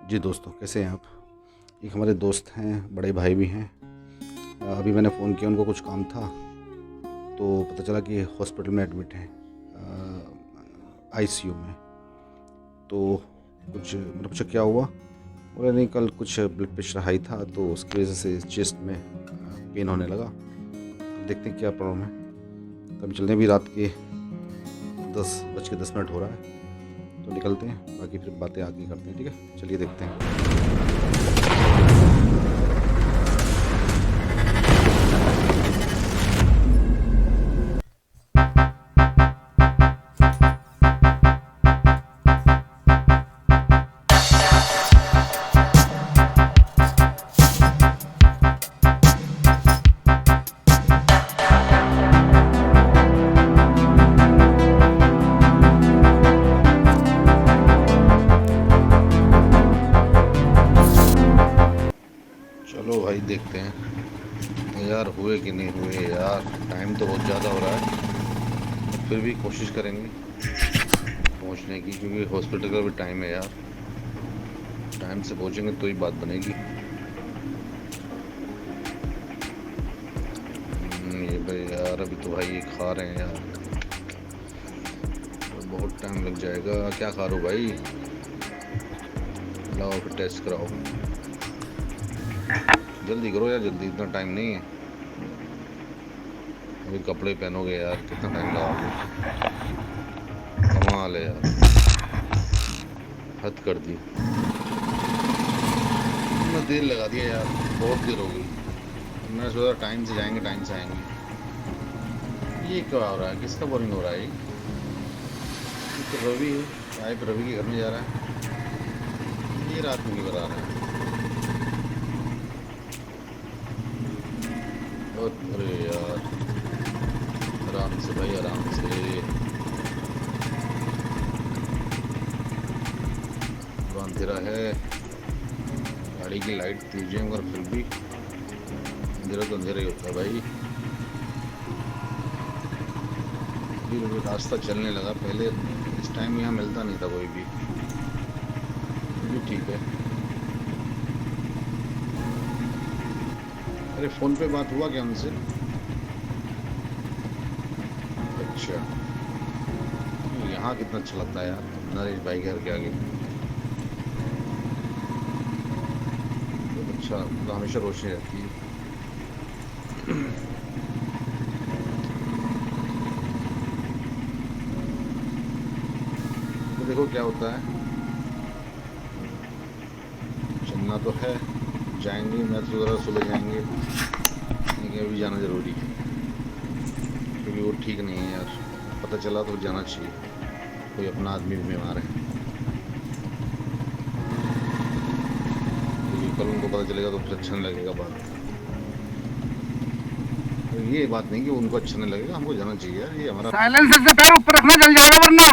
जी दोस्तों, कैसे हैं आप? एक हमारे दोस्त हैं, बड़े भाई भी हैं। अभी मैंने फ़ोन किया, उनको कुछ काम था, तो पता चला कि हॉस्पिटल में एडमिट हैं, आईसीयू में। तो कुछ मतलब पूछा क्या हुआ? बोले नहीं, कल कुछ ब्लड प्रेशर हाई था तो उसकी वजह से चेस्ट में पेन होने लगा। तो देखते हैं क्या प्रॉब्लम है। तो अभी चलते हैं, अभी रात के 10:10 हो रहा है, तो निकलते हैं। बाकी फिर बातें आगे करते हैं, ठीक है? चलिए देखते हैं। चलो भाई, देखते हैं यार हुए कि नहीं हुए। यार टाइम तो बहुत ज़्यादा हो रहा है, फिर भी कोशिश करेंगे पहुंचने की, क्योंकि हॉस्पिटल का भी टाइम है यार। टाइम से पहुंचेंगे तो ही बात बनेगी। ये भाई यार, अभी तो भाई ये खा रहे हैं यार, तो बहुत टाइम लग जाएगा। क्या खा रहे हो भाई? लाओ फिर टेस्ट कराओ, जल्दी करो यार, जल्दी, इतना टाइम नहीं है। अभी कपड़े पहनोगे यार, कितना टाइम लगाओगे? कमाल है यार, हद कर दी। इतना देर लगा दिया यार, बहुत देर हो गई। मैं सोचा टाइम से जाएंगे, टाइम से आएंगे। ये क्या हो रहा है? किसका बोरिंग हो रहा है? ये तो रवि है, साहिब रवि के घर में जा रहा है। ये रात में क्यों करा रहा है? अरे यार, आराम से भाई, आराम से। अंधेरा है, गाड़ी की लाइट तेज है, मगर फिर भी अंधेरा तो अंधेरा ही होता है भाई। फिर रास्ता चलने लगा। पहले इस टाइम यहाँ मिलता नहीं था कोई भी। ठीक है। अरे फ़ोन पे बात हुआ क्या उनसे? अच्छा, यहाँ कितना अच्छा लगता है यार, नरेश भाई घर के आगे। बहुत अच्छा, मतलब हमेशा रोशनी रहती है। तो देखो क्या होता है। चलना तो है, जाएंगे। मैं तो ज़रा सुबह जाएंगे, लेकिन अभी जाना ज़रूरी है, क्योंकि वो ठीक नहीं है यार। पता चला तो जाना चाहिए, कोई अपना आदमी भी बीमार है। क्योंकि कल उनको पता चलेगा तो फिर अच्छा नहीं लगेगा बात। तो ये बात नहीं कि उनको अच्छा नहीं लगेगा, हमको जाना चाहिए यार, ये हमारा। साइलेंसर से पैर ऊपर रखना, जल जाएगा वरना।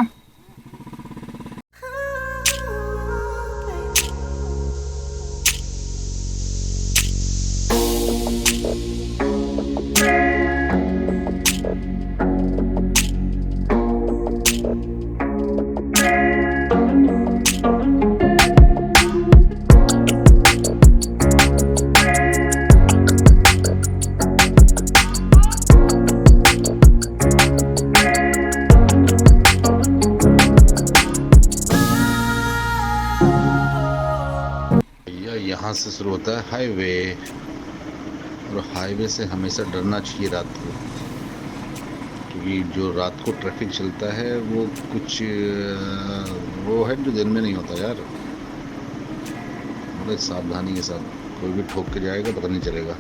भैया यहाँ से शुरू होता है हाईवे, और हाईवे से हमेशा डरना चाहिए रात को, क्योंकि जो रात को ट्रैफिक चलता है वो कुछ वो है जो दिन में नहीं होता यार। बड़े सावधानी के साथ, कोई भी ठोक के जाएगा पता नहीं चलेगा,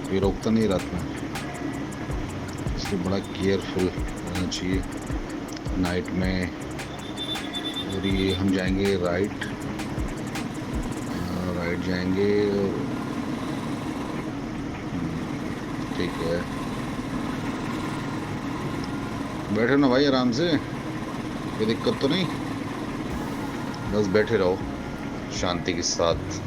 कोई रोकता नहीं रात में, इसलिए बड़ा केयरफुल रहना चाहिए नाइट में। और ये हम जाएंगे राइट, राइट जाएंगे। ठीक है, बैठे ना भाई आराम से, कोई दिक्कत तो नहीं, बस बैठे रहो शांति के साथ।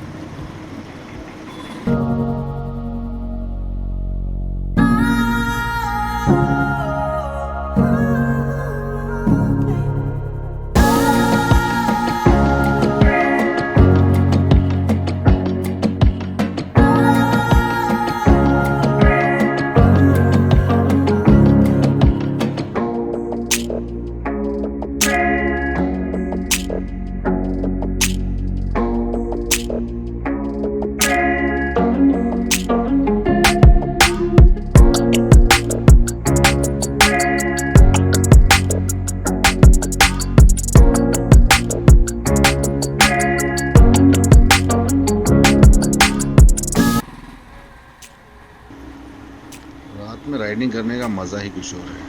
राइडिंग करने का मज़ा ही कुछ और है,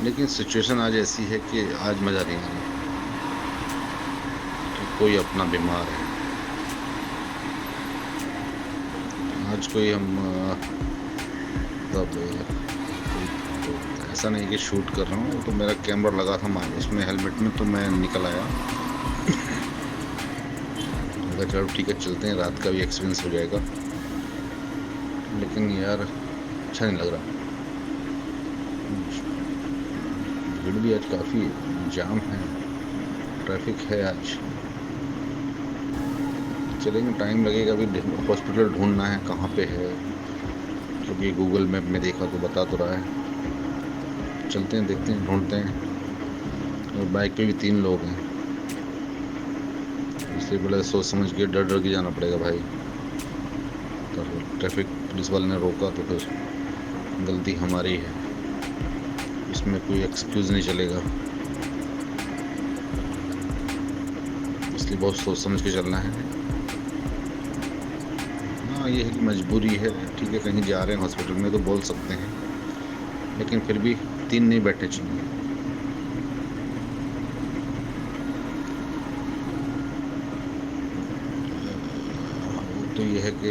लेकिन सिचुएशन आज ऐसी है कि आज मज़ा नहीं आ रहा कि कोई अपना बीमार है। आज कोई हम मतलब ऐसा नहीं कि शूट कर रहा हूँ, तो मेरा कैमरा लगा था इसमें हेलमेट में, तो मैं निकल आया। अगर चलो ठीक है, चलते हैं, रात का भी एक्सपीरियंस हो जाएगा। लेकिन यार अच्छा नहीं लग रहा, भीड़ भी आज काफ़ी, जाम है, ट्रैफिक है आज। चलेंगे, टाइम लगेगा, अभी हॉस्पिटल ढूंढना है कहाँ पे है, क्योंकि गूगल मैप में देखा तो बता तो रहा है। चलते हैं, देखते हैं, ढूंढते हैं। और बाइक पे भी 3 लोग हैं, इसलिए बड़ा सोच समझ के डर डर के जाना पड़ेगा भाई। तो ट्रैफिक पुलिस वाले ने रोका तो फिर गलती हमारी है, इसमें कोई एक्सक्यूज़ नहीं चलेगा, इसलिए बहुत सोच समझ के चलना है। हाँ, ये है कि मजबूरी है, ठीक है, कहीं जा रहे हैं हॉस्पिटल में तो बोल सकते हैं, लेकिन फिर भी 3 नहीं बैठने चाहिए। तो ये है कि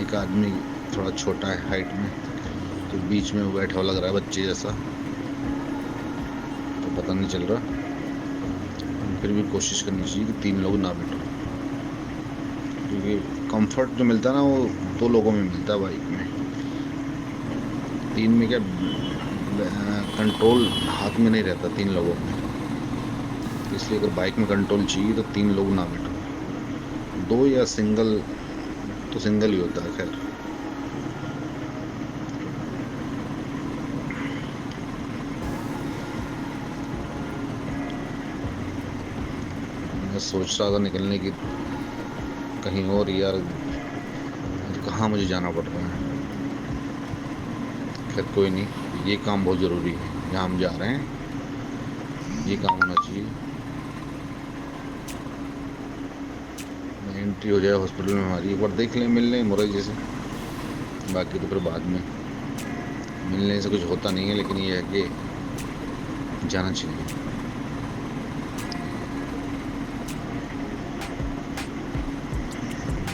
एक आदमी थोड़ा छोटा है हाइट में, तो बीच में वो बैठा हुआ लग रहा है बच्चे जैसा, तो पता नहीं चल रहा। फिर भी कोशिश करनी चाहिए कि 3 लोग ना बैठो, क्योंकि कंफर्ट जो मिलता है ना, वो 2 लोगों में मिलता है बाइक में। 3 में क्या, कंट्रोल हाथ में नहीं रहता 3 लोगों में, तो इसलिए अगर बाइक में कंट्रोल चाहिए तो 3 लोग ना बैठो। 2 या सिंगल, तो सिंगल ही होता है। खैर, मैं सोच रहा था निकलने की कहीं और, यार कहाँ मुझे जाना पड़ रहा है। खैर कोई नहीं, ये काम बहुत ज़रूरी है, यहाँ हम जा रहे हैं, ये काम होना चाहिए। एंट्री हो जाए हॉस्पिटल में हमारी, एक बार देख लें, मिल लें मुरई से, बाकी तो फिर बाद में। मिलने से कुछ होता नहीं है, लेकिन ये है कि जाना चाहिए।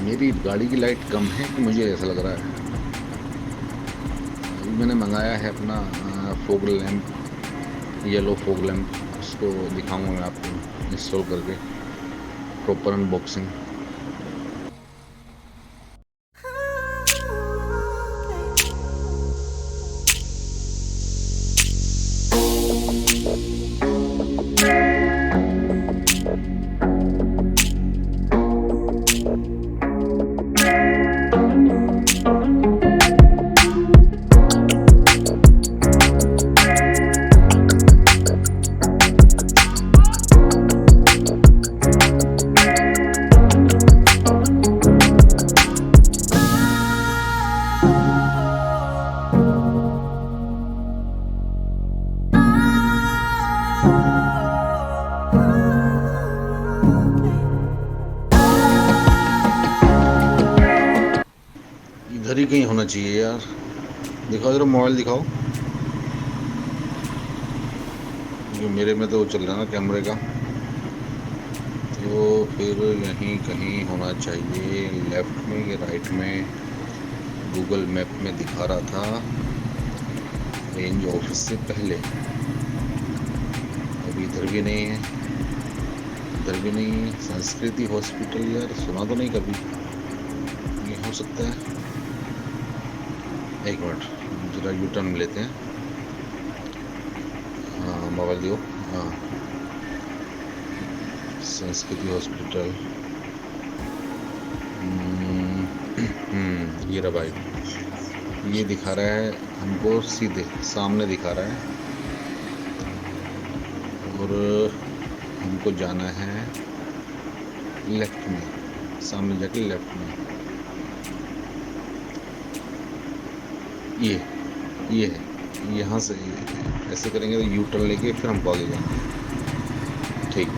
मेरी गाड़ी की लाइट कम है कि मुझे ऐसा लग रहा है। अभी मैंने मंगाया है अपना fog lamp, yellow fog lamp, उसको दिखाऊंगा मैं आपको इंस्टॉल करके, प्रॉपर अनबॉक्सिंग। इधर ही कहीं होना चाहिए यार, दिखाओ जरा, मोबाइल दिखाओ, क्योंकि मेरे में तो चल रहा है ना कैमरे का, तो फिर यहीं कहीं होना चाहिए, लेफ्ट में या राइट में। गूगल मैप में दिखा रहा था रेंज ऑफिस से पहले, अभी इधर भी नहीं है, इधर भी नहीं है। संस्कृति हॉस्पिटल, यार सुना तो नहीं कभी, ये हो सकता है। एक मिनट, जरा यू टर्न लेते हैं। हाँ, मोबाइल दियो। हाँ, संस्कृति हॉस्पिटल, ये रहा भाई, ये दिखा रहा है हमको, सीधे सामने दिखा रहा है, और हमको जाना है लेफ्ट में, सामने जाके लेफ्ट में। ये है, यहाँ से ऐसे करेंगे तो यू टर्न लेके फिर हमको आगे जाना है। ठीक,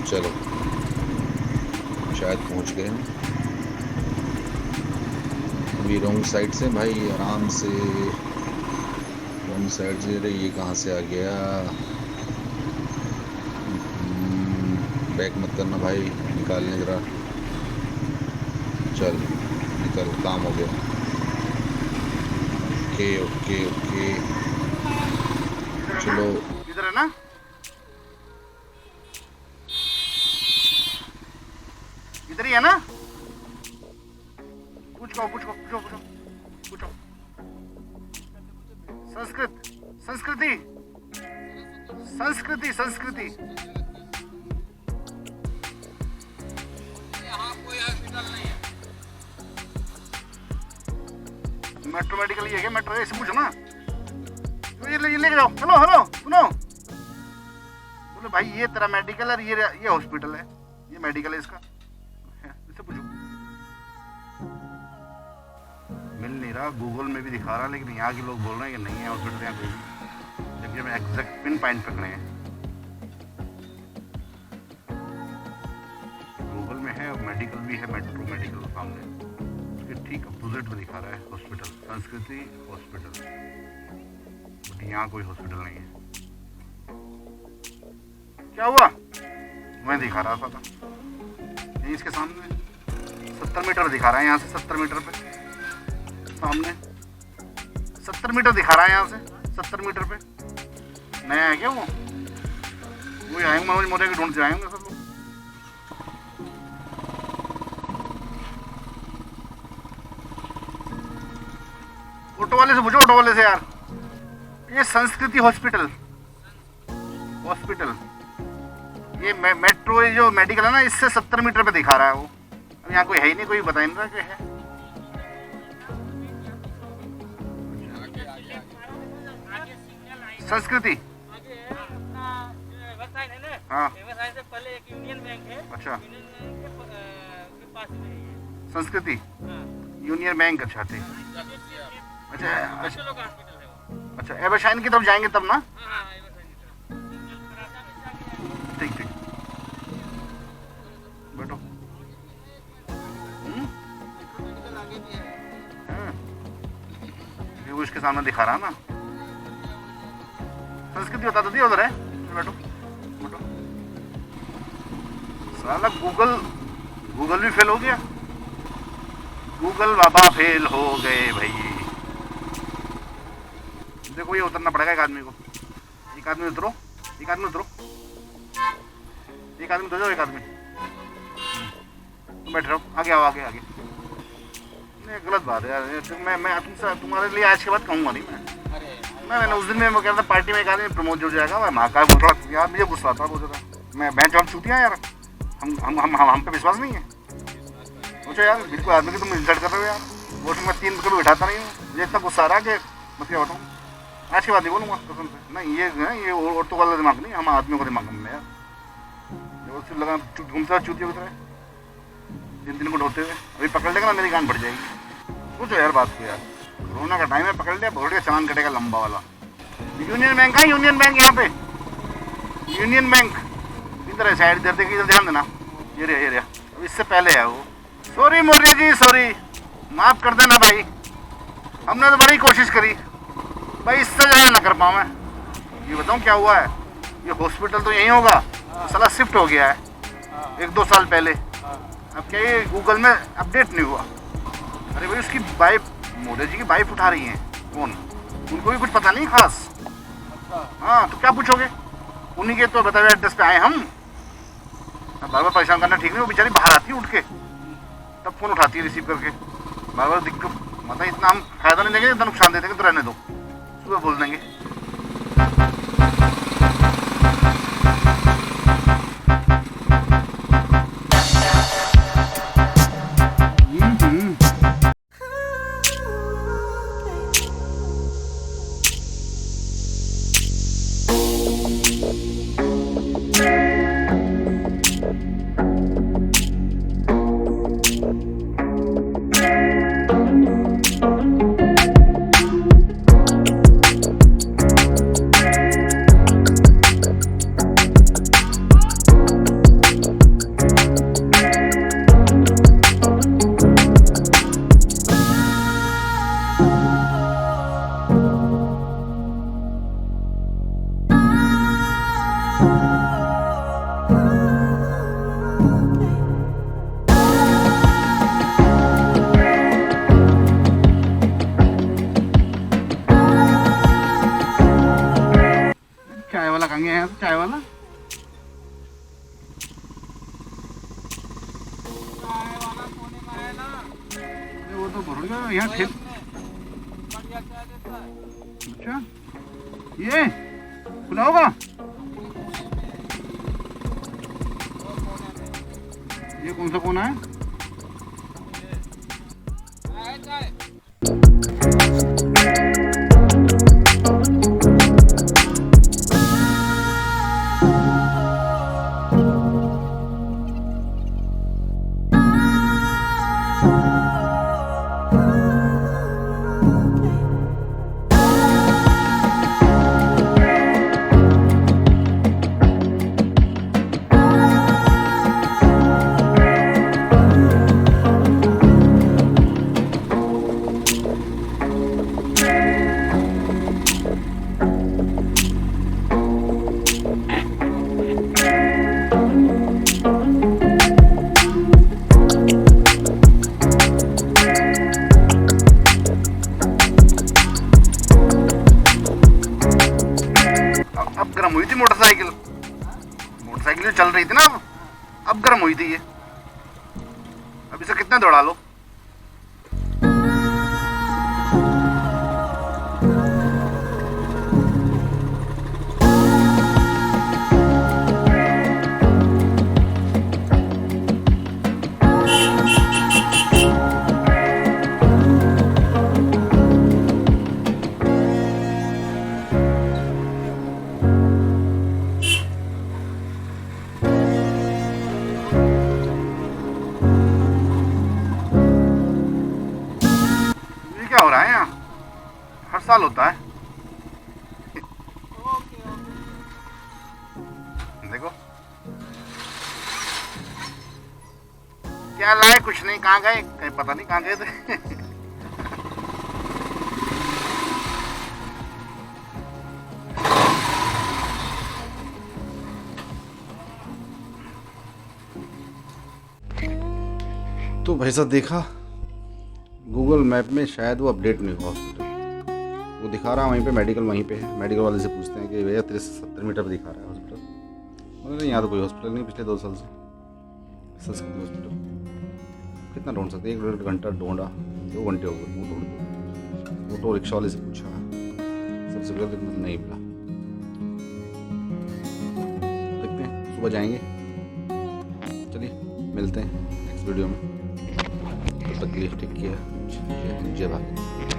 चलो शायद पहुँच गए हम। अभी रॉन्ग साइड से भाई, आराम से रॉन्ग साइड से। अरे ये कहाँ से आ गया? बैक मत करना भाई, निकालने जरा। चल निकल, काम हो गया। ओके ओके ओके, चलो। इधर है ना? इधर ही है ना? पूछो पूछो पूछो पूछो पूछो। संस्कृति संस्कृति संस्कृति। यहाँ कोई हॉस्पिटल नहीं है। मेट्रो मेडिकल ये है, मेट्रो ऐसे पूछो ना। तो ये लेके जाओ। हेलो हेलो सुनो, बोलो भाई ये तेरा मेडिकल है, ये हॉस्पिटल है, ये मेडिकल है इसका, इससे पूछो। मिल नहीं रहा, गूगल में भी दिखा रहा, लेकिन यहाँ के लोग बोल रहे हैं कि नहीं है हॉस्पिटल यहाँ कोई भी, जबकि हमें एग्जैक्ट पिन पॉइंट पे खड़े हैं। गूगल में है और मेडिकल भी है, मेट्रो मेडिकल सामने, उसके ठीक अपोजिट में दिखा रहा है हॉस्पिटल, संस्कृति हॉस्पिटल, बट यहाँ कोई हॉस्पिटल नहीं है। क्या हुआ? मैं दिखा रहा था यही इसके सामने 70 मीटर दिखा रहा है, यहाँ से 70 मीटर पे सामने 70 मीटर दिखा रहा है, यहाँ से 70 मीटर पे। नया है क्या वो? वही आएंगे, मनोज मौर्य के ढूंढ से आएंगे सब लोग। ऑटो वाले से पूछो, ऑटो वाले से यार। ये संस्कृति हॉस्पिटल, ये मेट्रो जो मेडिकल है ना, इससे 70 मीटर पे दिखा रहा है वो। अब यहाँ कोई है ही नहीं, कोई बता ही नहीं रहा कि है। संस्कृति, हाँ से पहले एक यूनियन बैंक है। अच्छा, यूनियन बैंक के पास में ही है। संस्कृति हाँ। यूनियन बैंक, अच्छा ठीक। अच्छा अच्छा लोग हॉस्पिटल है वो। अच्छा, एवरशाइन की तरफ जाएंगे तब ना? हाँ हाँ, ये बस ठीक ठीक, बैठो। आगे भी है। हाँ। ये वो इसके सामने दिखा रहा ना, संस्कृति बता दो, उधर है, बैठो बैठो। साला गूगल भी फेल हो गया, गूगल बाबा फेल हो गए भाई। देखो ये उतरना पड़ेगा एक आदमी को, एक आदमी उतरो, एक आदमी उतरो, एक आदमी उतर जाओ, एक आदमी तुम बैठ रहो, आगे आओ, आगे आगे। नहीं गलत बात है यार, मैं तुमसे तुम्हारे लिए आज के बाद कहूँगा नहीं मैं। मैंने उस दिन में कह रहा था पार्टी में एक आदमी प्रमोद जुड़ जाएगा, मैं महाकाल बोल रहा यार, मुझे गुस्सा आता बहुत ज़्यादा। मैं बैंक जॉब चूतियाँ यार, हम पे विश्वास नहीं है। सोचो यार, बिल्कुल आदमी की तुम इंसल्ट कर रहे हो यार। वो मैं 3 कभी बैठाता नहीं हूँ, मुझे इतना गुस्सा आ रहा है कि मत क्या बताऊँ। आज के बाद नहीं बोलूँगा कसम से। नहीं ये औरतों वाला दिमाग नहीं, हम आदमियों का दिमाग हमने यार। जो लगा घूमता चूतिया उतरे 3 दिन को ढोते हुए, अभी पकड़ लेगा ना मेरी गांड बढ़ जाएगी। सोचो यार बात को यार, कोरोना का टाइम है, पकड़ लिया, भोट का चालान कटेगा लंबा वाला। यूनियन बैंक है, यूनियन बैंक यहाँ पे, यूनियन बैंक इधर है साइड, इधर देखिए, इधर ध्यान देना, ये रहा। अब इससे पहले है वो। सॉरी मौर्य जी, सॉरी, माफ कर देना भाई, हमने तो बड़ी कोशिश करी भाई, इससे ज़्यादा ना कर पाऊँ मैं। ये बताऊँ क्या हुआ है, ये हॉस्पिटल तो यहीं होगा, तो साला शिफ्ट हो गया है 1-2 साल पहले। अब क्या ये गूगल में अपडेट नहीं हुआ? अरे भाई उसकी वाइफ, मोदी जी की वाइफ उठा रही हैं फोन, उनको भी कुछ पता नहीं खास। हाँ तो क्या पूछोगे, उन्हीं के तो बताए हुए एड्रेस पे आए हम। बार बार परेशान करना ठीक नहीं, वो बेचारी बाहर आती है उठ के, तब फोन उठाती है रिसीव करके, बार बार दिक्कत। मतलब इतना हम फायदा नहीं देंगे, इतना नुकसान दे देंगे, तो रहने दो, सुबह बोल देंगे। टांगे हैं तो चाय वाला। चाय वाला कोने में है ना, अरे वो तो भर गया यहाँ ठेल। बढ़िया चाय देता है। अच्छा ये खुला होगा, ये कौन सा कोना है? चाय चाय अब गर्म हुई थी मोटरसाइकिल, मोटरसाइकिल जो चल रही थी ना अब गर्म हुई थी ये। अब इसे कितना दौड़ा लो। ये क्या हो रहा है यहाँ? हर साल होता है। देखो क्या लाए, कुछ नहीं, कहाँ गए कहीं पता नहीं कहाँ गए थे। तो भाई साहब देखा गूगल मैप में शायद वो अपडेट नहीं हुआ हॉस्पिटल, वो दिखा रहा है वहीं पे मेडिकल, वहीं पे है। मेडिकल वाले से पूछते हैं कि भैया 70 मीटर पर दिखा रहा है हॉस्पिटल। मतलब यहाँ तो कोई हॉस्पिटल नहीं पिछले 2 साल से। संस्कृति हॉस्पिटल कितना ढूंढ सकते, 1-1.5 घंटा ढूंढा, 2 घंटे हो गए मुँह ढूंढ के। ऑटो रिक्शा वाले से पूछा, सबसे पहले तो नहीं मिला। देखते हैं सुबह जाएंगे। चलिए मिलते हैं नेक्स्ट वीडियो में। तब तक के लिए टेक केयर, जय हिंद, जय भारत।